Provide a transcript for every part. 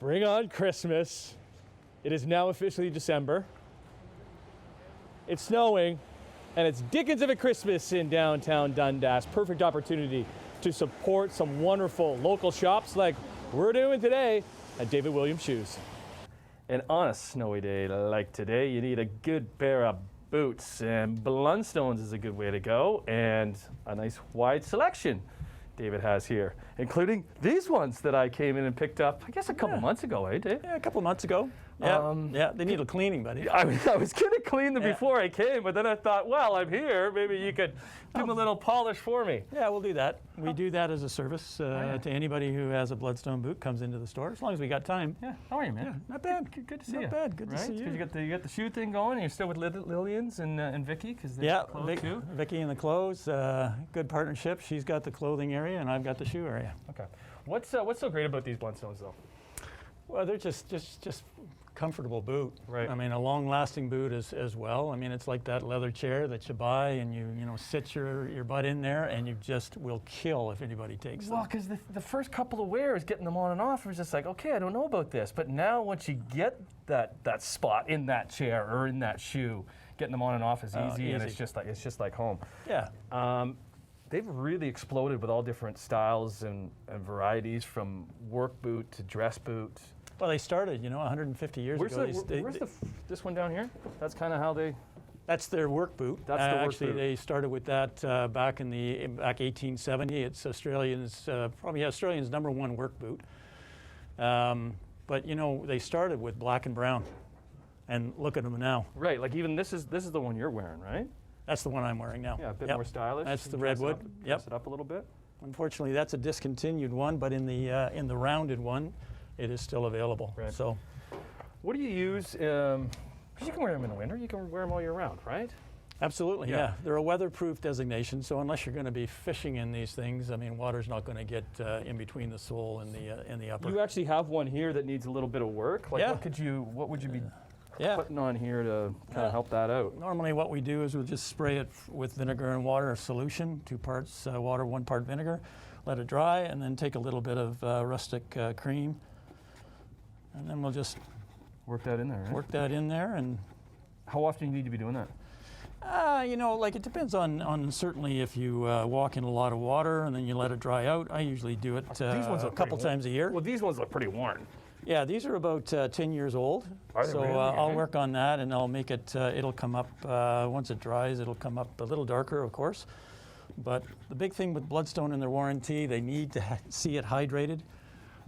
Bring on Christmas. It is now officially December. It's snowing, and it's Dickens of a Christmas in downtown Dundas. Perfect opportunity to support some wonderful local shops like we're doing today at David Williams Shoes. And on a snowy day like today, you need a good pair of boots, and Blundstones is a good way to go, and a nice wide selection David has here, including these ones that I came in and picked up, I guess a couple months ago, eh, Dave? Yeah, a couple months ago. Yeah, they need a cleaning, buddy. I was going to clean them before I came, but then I thought, well, I'm here. Maybe you could give them a little polish for me. Yeah, we'll do that. We do that as a service to anybody who has a Bloodstone boot, comes into the store, as long as we got time. Yeah, how are you, man? Yeah, not bad. Good to see you. Not bad. Good to see you. You got the shoe thing going. You're still with Lillian's and Vicky, because they clothes too. Vicky and the clothes. Good partnership. She's got the clothing area, and I've got the shoe area. Okay. What's so great about these Blundstones, though? Well, they're just comfortable boot. Right. I mean, a long-lasting boot as well. I mean, it's like that leather chair that you buy and you sit your butt in there, and you just will kill if anybody takes them. Well, because the first couple of wears, getting them on and off, was just like, okay, I don't know about this. But now once you get that spot in that chair or in that shoe, getting them on and off is easy. And it's just like home. Yeah. They've really exploded with all different styles and varieties, from work boot to dress boot. Well, they started, 150 years ago. Where's this one down here? That's kind of how they... That's their work boot. That's the work Actually, boot. They started with that back 1870. It's Australians, probably Australians' #1 work boot. But they started with black and brown, and look at them now. Right, like even this is the one you're wearing, right? That's the one I'm wearing now. Yeah, a bit more stylish. That's the redwood. Dress it up a little bit. Unfortunately, that's a discontinued one, but in the rounded one, it is still available. Right. So, what do you use? Because you can wear them in the winter. You can wear them all year round, right? Absolutely, yeah. They're a weatherproof designation, so unless you're going to be fishing in these things, I mean, water's not going to get in between the sole and the upper. You actually have one here that needs a little bit of work. Like, what would you be putting on here to kind of help that out? Normally what we do is we'll just spray it with vinegar and water solution, 2 parts water, 1 part vinegar, let it dry, and then take a little bit of rustic cream, and then we'll just work that in there, right? Work that in there. And how often do you need to be doing that? Like it depends on certainly if you walk in a lot of water and then you let it dry out. I usually do it a couple times a year. Well, these ones look pretty worn. Yeah, these are about 10 years old. Are they so really? I'll work on that, and I'll make it, it'll come up, once it dries, it'll come up a little darker, of course. But the big thing with Bloodstone and their warranty, they need to see it hydrated,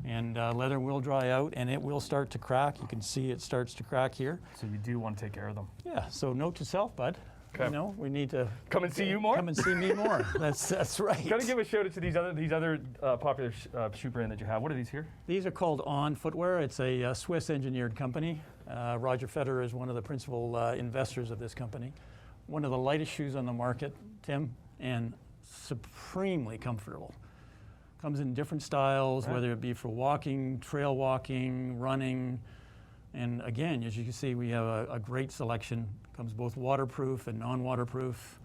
and leather will dry out, and it will start to crack. You can see it starts to crack here. So you do want to take care of them. Yeah, so note to self, bud. Okay. We need to come and see you more. Come and see me more. That's right. Got to give a shout out to these other popular shoe brand that you have. What are these here? These are called On Footwear. It's a Swiss engineered company. Roger Federer is one of the principal investors of this company. One of the lightest shoes on the market, Tim, and supremely comfortable. Comes in different styles, whether it be for walking, trail walking, running. And again, as you can see, we have a great selection. Comes both waterproof and non-waterproof.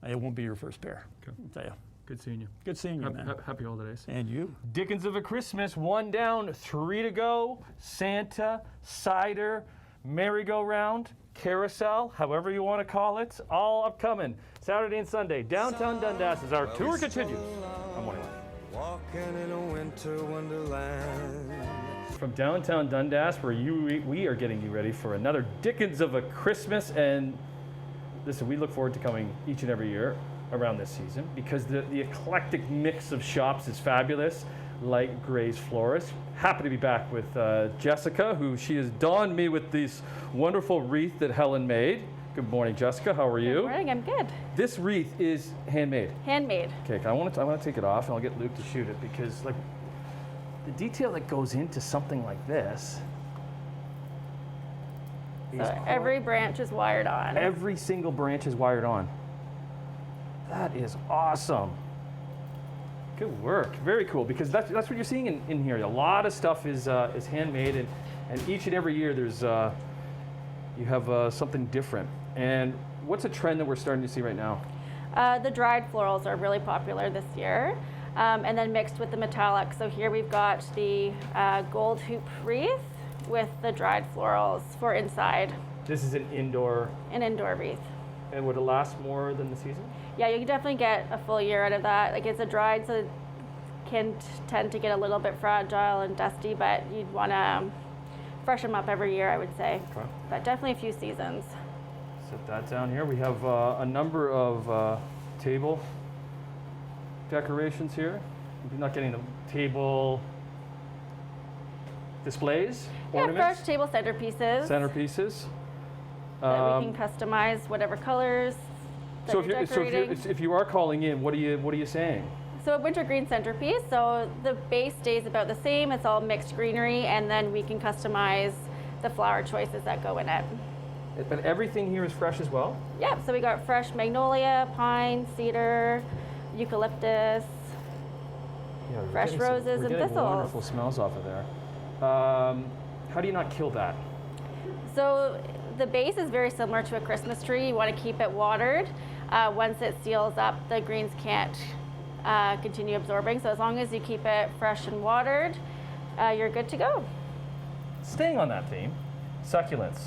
It won't be your first pair, I'll tell you. Good seeing you. Good seeing you, man. Happy holidays. And you. Dickens of a Christmas, 1 down, 3 to go. Santa, cider, merry-go-round, carousel, however you want to call it, all upcoming. Saturday and Sunday, downtown Dundas as our tour continues. I'm Morning Life. Walking in a winter wonderland. From downtown Dundas, where we are getting you ready for another Dickens of a Christmas. And listen, we look forward to coming each and every year around this season, because the eclectic mix of shops is fabulous, like Gray's Florist. Happy to be back with Jessica, who she has donned me with this wonderful wreath that Helen made. Good morning, Jessica. How are you? Good morning. I'm good. This wreath is handmade. Handmade. Okay, I want to take it off, and I'll get Luke to shoot it, because like the detail that goes into something like this. So every branch is wired on. Every single branch is wired on. That is awesome. Good work. Very cool, because that's what you're seeing in here. A lot of stuff is handmade, and each and every year there's you have something different. And what's a trend that we're starting to see right now? The dried florals are really popular this year. and then mixed with the metallic. So here we've got the gold hoop wreath with the dried florals for inside. This is an indoor, Wreath. and would it last more than the season? Yeah, you can definitely get a full year out of that. Like, it's a dried, so it can tend to get a little bit fragile and dusty, but you'd want to freshen them up every year, I would say. Okay. But definitely a few seasons. Set that down here. We have a number of table decorations here. We're not getting the table displays, Yeah, ornaments, fresh table centerpieces centerpieces. that we can customize whatever colors that So you're if decorating. if you are calling in, what are you saying? So a wintergreen centerpiece, so the base stays about the same. It's all mixed greenery, and then we can customize the flower choices that go in it. But everything here is fresh as well. Yeah, so we got fresh magnolia, pine, cedar, eucalyptus. Yeah, we're Fresh getting some- roses we're and getting thistles. Wonderful smells off of there. How do you not kill that? So the base is very similar to a Christmas tree. You want to keep it watered. Once it seals up, the greens can't continue absorbing. So as long as you keep it fresh and watered, you're good to go. Staying on that theme, succulents.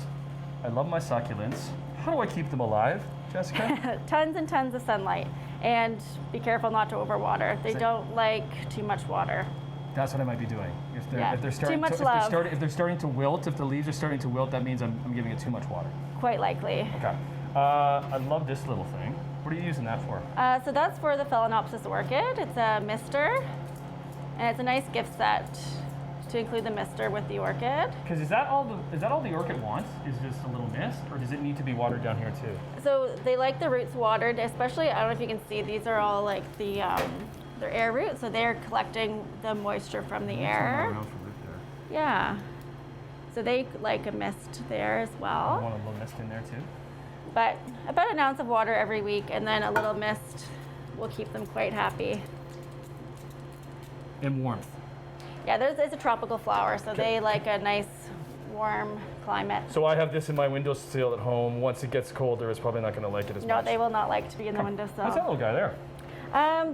I love my succulents. How do I keep them alive, Jessica? Tons and tons of sunlight. And be careful not to overwater. They So- don't like too much water. That's what I might be doing. Yeah, If they're too starting much to, love. if they're starting to wilt, if the leaves are starting to wilt, that means I'm giving it too much water. Quite likely. Okay. I love this little thing. What are you using that for? So that's for the Phalaenopsis orchid. It's a mister, and it's a nice gift set to include the mister with the orchid. Because is that all the orchid wants? Is just a little mist, or does it need to be watered down here too? So they like the roots watered, especially, I don't know if you can see, these are all like the, they're air roots, so they're collecting the moisture from the air. Yeah. So they like a mist there as I well. want a little mist in there too. But about an ounce of water every week, and then a little mist will keep them quite happy. And warmth. Yeah, it's a tropical flower, so they like a nice warm climate. So I have this in my windowsill at home. Once it gets colder, it's probably not going to like it as No, much. they will not like to be in the windowsill. What's that little guy there?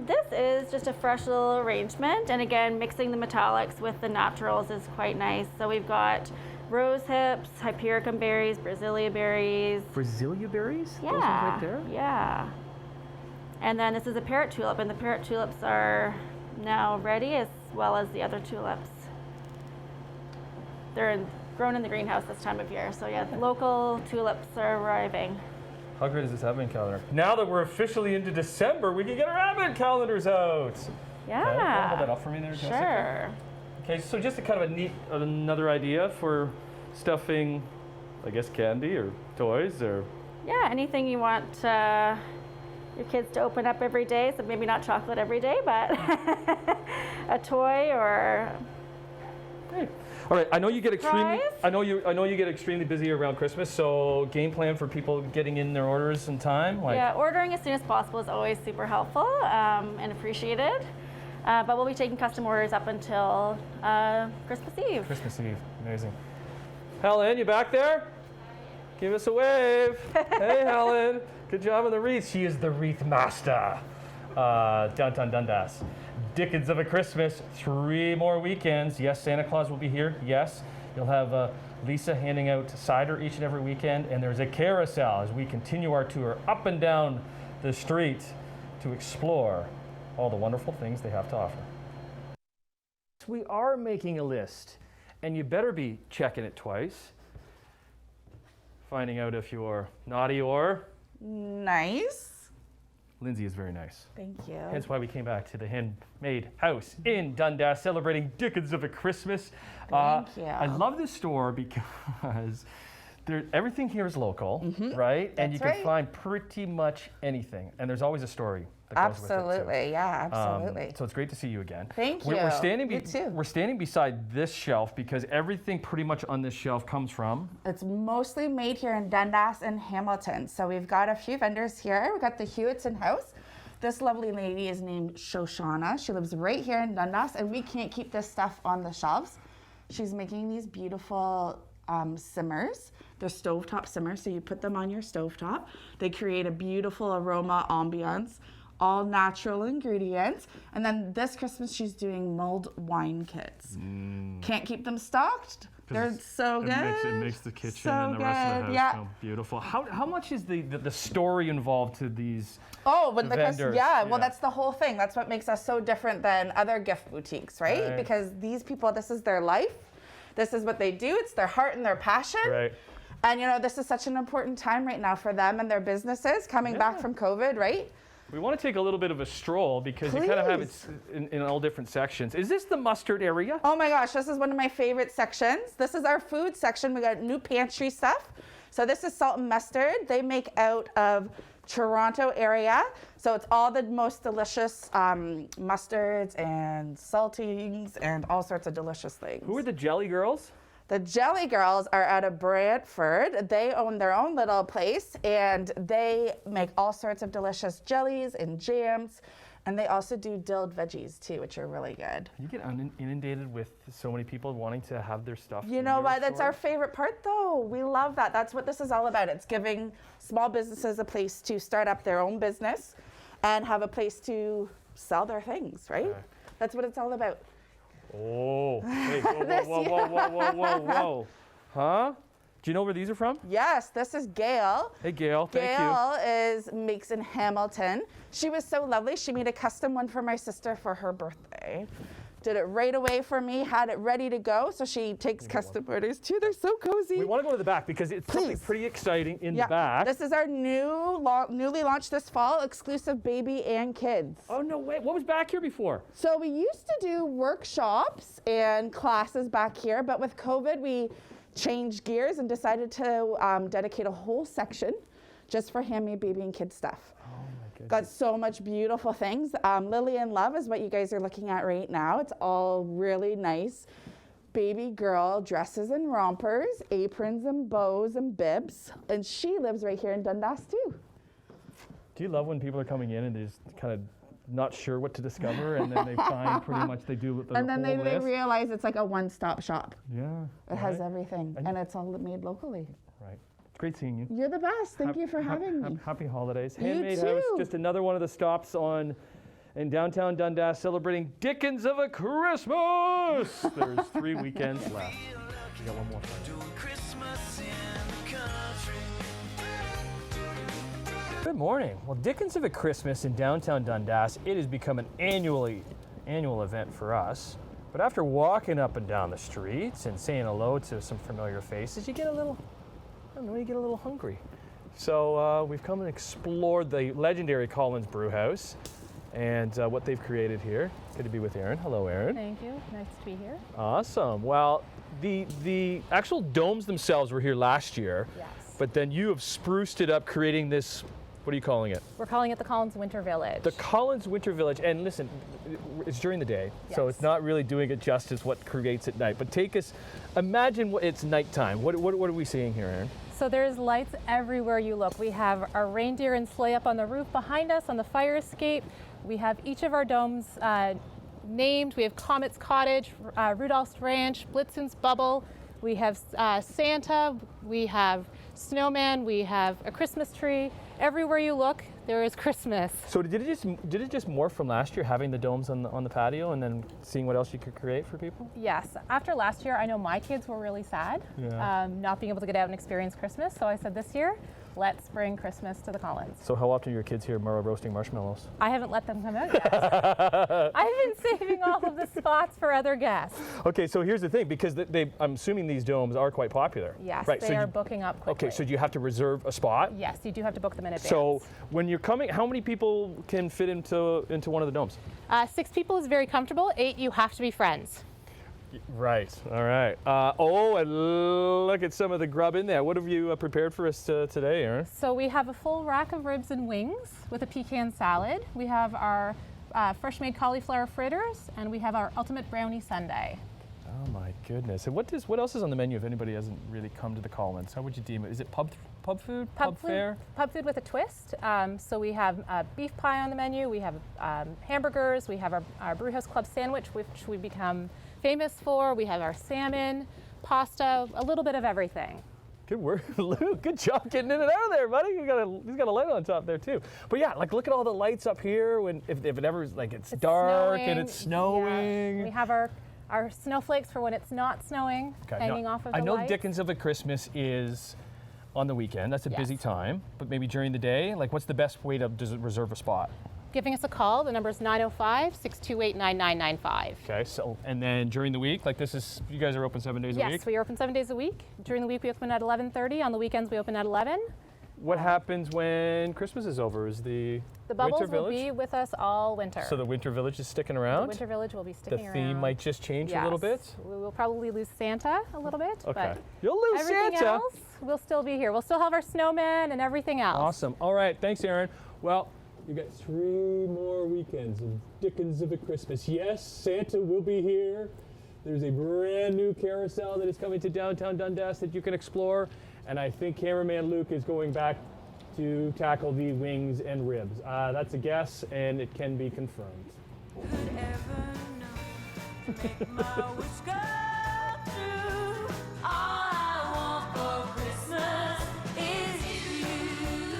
This is just a fresh little arrangement, and again, mixing the metallics with the naturals is quite nice. So we've got rose hips, hypericum berries, brasilia berries. Brasilia berries? Yeah, Those ones right there? yeah. And then this is a parrot tulip, and the parrot tulips are now ready, as well as the other tulips. They're grown in the greenhouse this time of year, so yeah, local tulips are arriving. How great is this advent calendar? Now that we're officially into December, we can get our advent calendars out. Yeah. Okay, you wanna hold that up for me there, Jessica? Sure. Okay, so just a kind of a neat, another idea for stuffing, I guess, candy or toys or... Yeah, anything you want your kids to open up every day, so maybe not chocolate every day, but a toy or... Great. All right, I know you get extremely. Prize? I know you get extremely busy around Christmas. So game plan for people getting in their orders in time. Like, Yeah, ordering as soon as possible is always super helpful and appreciated. But we'll be taking custom orders up until Christmas Eve. Christmas Eve, amazing. Helen, you back there? Give us a wave. Hey, Helen. Good job on the wreath. She is the wreath master. Downtown Dundas. Dickens of a Christmas, 3 more weekends. Yes, Santa Claus will be here. Yes, you'll have Lisa handing out cider each and every weekend, and there's a carousel as we continue our tour up and down the street to explore all the wonderful things they have to offer. We are making a list, and you better be checking it twice, finding out if you're naughty or... Nice. Lindsay is very nice. Thank you. Hence why we came back to the Handmade House in Dundas, celebrating Dickens of a Christmas. Thank you. I love this store because everything here is local, right? And you That's can right. find pretty much anything, and there's always a story that goes with it too. Absolutely. Yeah, absolutely. So it's great to see you again. Thank We're you. standing You too. We're standing beside this shelf because everything pretty much on this shelf comes from. It's mostly made here in Dundas and Hamilton. So we've got a few vendors here. We've got the Hewitson House. This lovely lady is named Shoshana. She lives right here in Dundas, and we can't keep this stuff on the shelves. She's making these beautiful simmers. They're stovetop simmers, so you put them on your stovetop. They create a beautiful aroma ambiance. all natural ingredients. And then this Christmas, she's doing mulled wine kits. Can't keep them stocked. They're so good. It makes the kitchen So and the rest of the good, house yeah. smell beautiful. How much is the story involved to these? Oh, when the vendors, well, yeah. that's the whole thing. That's what makes us so different than other gift boutiques, right? Right. Because these people, this is their life. This is what they do. It's their heart and their passion. Right. And you know, this is such an important time right now for them and their businesses coming back from COVID, right? We want to take a little bit of a stroll because you kind of have it in all different sections. Is this the mustard area? Oh my gosh, this is one of my favorite sections. This is our food section. We got new pantry stuff. So this is salt and mustard. They make out of Toronto area. So it's all the most delicious mustards and saltings and all sorts of delicious things. Who are the Jelly Girls? The Jelly Girls are out of Brantford. They own their own little place and they make all sorts of delicious jellies and jams. And they also do dilled veggies too, which are really good. You get inundated with so many people wanting to have their stuff. You in know your what? That's store. our favorite part though. We love that. That's what this is all about. It's giving small businesses a place to start up their own business and have a place to sell their things, right? Okay. That's what it's all about. Oh, hey, whoa. Huh? Do you know where these are from? Yes, this is Gail. Hey, Gail, thank you. Gail makes in Hamilton. She was so lovely. She made a custom one for my sister for her birthday. Did it right away for me, had it ready to go. So she takes custom orders too. They're so cozy. We want to go to the back because it's something Please. pretty exciting in the back. This is our newly launched this fall exclusive baby and kids. Oh, no way. What was back here before? So we used to do workshops and classes back here, but with COVID, we changed gears and decided to dedicate a whole section just for handmade baby and kid stuff. Oh, my goodness. Got so much beautiful things. Lily and Love is what you guys are looking at right now. It's all really nice baby girl dresses and rompers, aprons and bows and bibs. And she lives right here in Dundas too. Do you love when people are coming in and they're just kind of not sure what to discover and then they find pretty much they do the And then whole they list? realize it's like a one-stop shop. Yeah. It has everything, and it's all made locally. Right. It's great seeing you. You're the best. Thank you for having me. Happy holidays. You Handmade House, too. just another one of the stops in downtown Dundas celebrating Dickens of a Christmas. There's 3 weekends left. We got one more for you. Good morning. Well, Dickens of a Christmas in downtown Dundas, it has become an annual event for us. But after walking up and down the streets and saying hello to some familiar faces, you get a little, I don't know, you get a little hungry. So we've come and explored the legendary Collins Brewhouse and what they've created here. Good to be with Erin. Hello, Erin. Thank you. Nice to be here. Awesome. Well, the actual domes themselves were here last year, Yes. but then you have spruced it up, creating this. What are you calling it? We're calling it the Collins Winter Village. The Collins Winter Village. And listen, it's during the day, so Yes. it's not really doing it justice what creates at night. But take us, imagine it's nighttime. What are we seeing here, Erin? So there's lights everywhere you look. We have our reindeer and sleigh up on the roof behind us on the fire escape. We have each of our domes named. We have Comet's Cottage, Rudolph's Ranch, Blitzen's Bubble. We have Santa. We have snowman. We have a Christmas tree. Everywhere you look, there is Christmas. So did it just morph from last year, having the domes on the patio, and then seeing what else you could create for people? Yes. After last year, I know my kids were really sad, Yeah. not being able to get out and experience Christmas. So I said this year, let's bring Christmas to the Collins. So how often are your kids here roasting marshmallows? I haven't let them come out yet. I've been saving all of the spots for other guests. Okay, so here's the thing, because I'm assuming these domes are quite popular. Yes, right, they are booking up quickly. Okay, so do you have to reserve a spot? Yes, you do have to book them in advance. So when you're coming, how many people can fit into one of the domes? 6 people is very comfortable. 8, you have to be friends. Right. All right. And look at some of the grub in there. What have you prepared for us today, Erin? So we have a full rack of ribs and wings with a pecan salad. We have our fresh-made cauliflower fritters, and we have our ultimate brownie sundae. Oh my goodness. And what else is on the menu if anybody hasn't really come to the Collins? How would you deem it? Is it pub food? Pub fare? Pub food with a twist. So we have beef pie on the menu. We have hamburgers. We have our Brewhouse Club sandwich, which we've become famous for. We have our salmon, pasta, a little bit of everything. Good work, Luke. Good job getting in and out of there, buddy. He's got a light on top there too. But yeah, like look at all the lights up here. When if it ever like it's dark and it's snowing. Yeah. We have our snowflakes for when it's not snowing hanging off of the I know lights. Dickens of a Christmas is on the weekend. That's a busy time. But maybe during the day, like what's the best way to reserve a spot? Giving us a call. The number is 905-628-9995. Okay, so and then during the week, like this is you guys are open 7 days a week. Yes, we are open 7 days a week. During the week we open at 11:30. On the weekends we open at 11. What happens when Christmas is over? Is the Bubbles Winter will Village? be with us all winter. So the Winter Village is sticking The around? Winter Village will be sticking The around. theme might just change a little bit? We will probably lose Santa a little bit, Okay. but You'll lose everything Santa. else will still be here. We'll still have our snowmen and everything else. Awesome. All right. Thanks, Aaron. Well, you got 3 more weekends of Dickens of a Christmas. Yes, Santa will be here. There's a brand new carousel that is coming to downtown Dundas that you can explore. And I think cameraman Luke is going back to tackle the wings and ribs. That's a guess, and it can be confirmed. Could ever know, make my wish come